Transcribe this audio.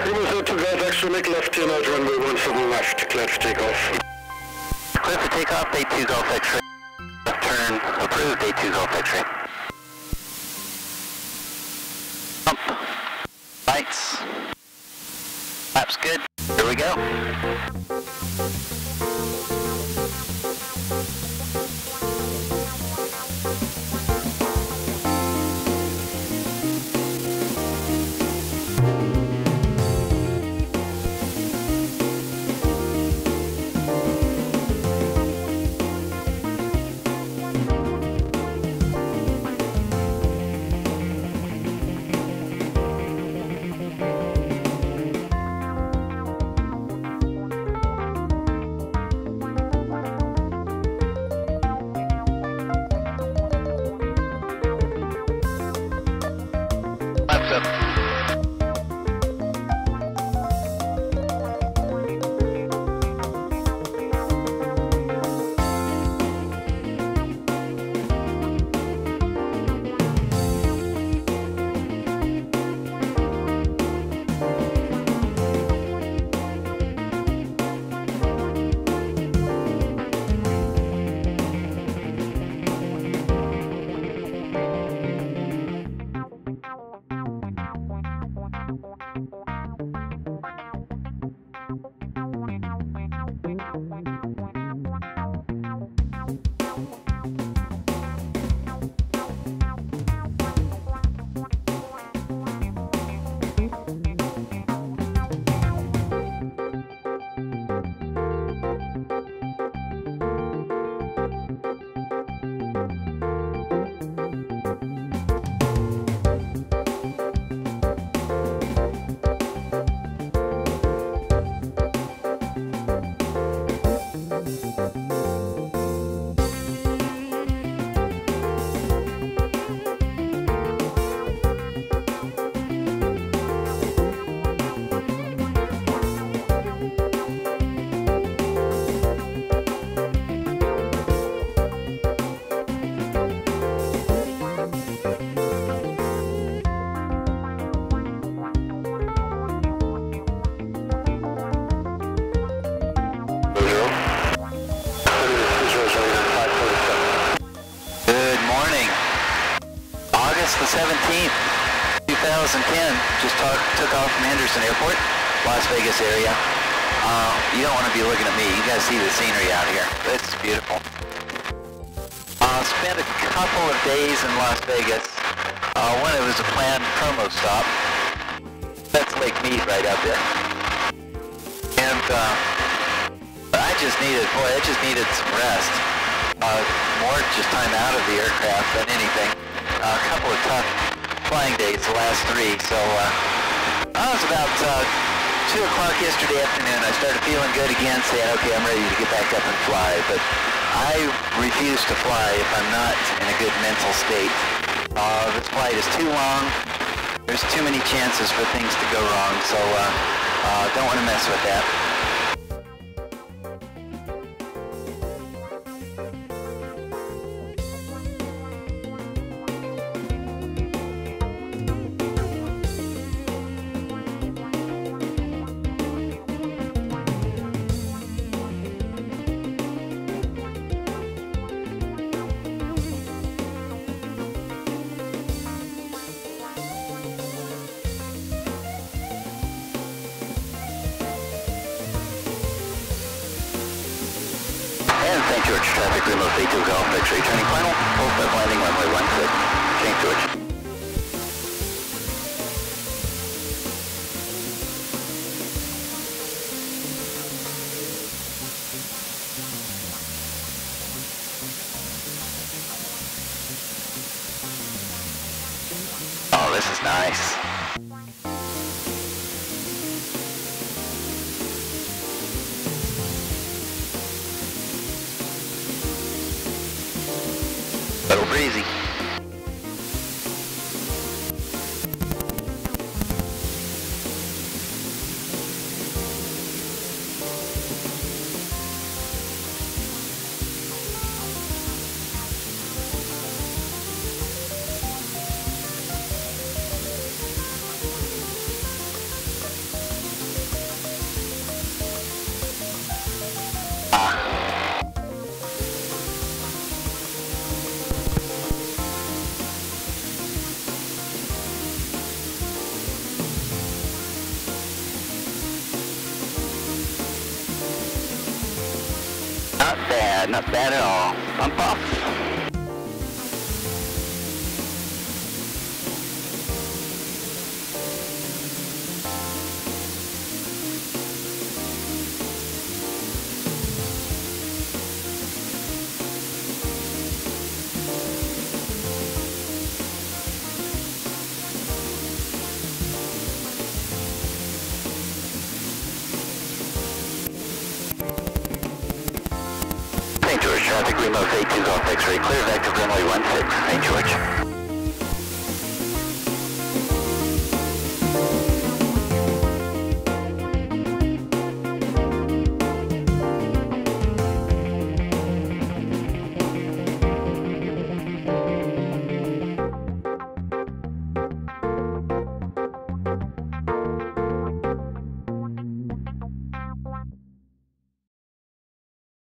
Remos 2 guys, extra make left in out runway 17 left, clear for takeoff. Clear for takeoff, A2 Golf X-ray. Left turn, approved, A2 Golf X-ray. Pump. Lights. Laps good. Here we go. The 17th, 2010, just took off from Henderson Airport, Las Vegas area. You don't want to be looking at me. You guys see the scenery out here. It's beautiful. Spent a couple of days in Las Vegas when it was a planned promo stop. That's Lake Mead right out there. And I just needed some rest. More just time out of the aircraft than anything. A couple of tough flying days, the last three, so I was about 2 o'clock yesterday afternoon. I started feeling good again, saying, okay, I'm ready to get back up and fly, but I refuse to fly if I'm not in a good mental state. This flight is too long, there's too many chances for things to go wrong, so don't want to mess with that. St. George traffic, Remos A2 Golf X-ray, turning final, full stop landing, runway 16, St. George. Oh, this is nice. Little breezy. not bad at all. Pump off. St. George traffic, Remos 82 Golf X-ray, clear vector runway 16, St. George.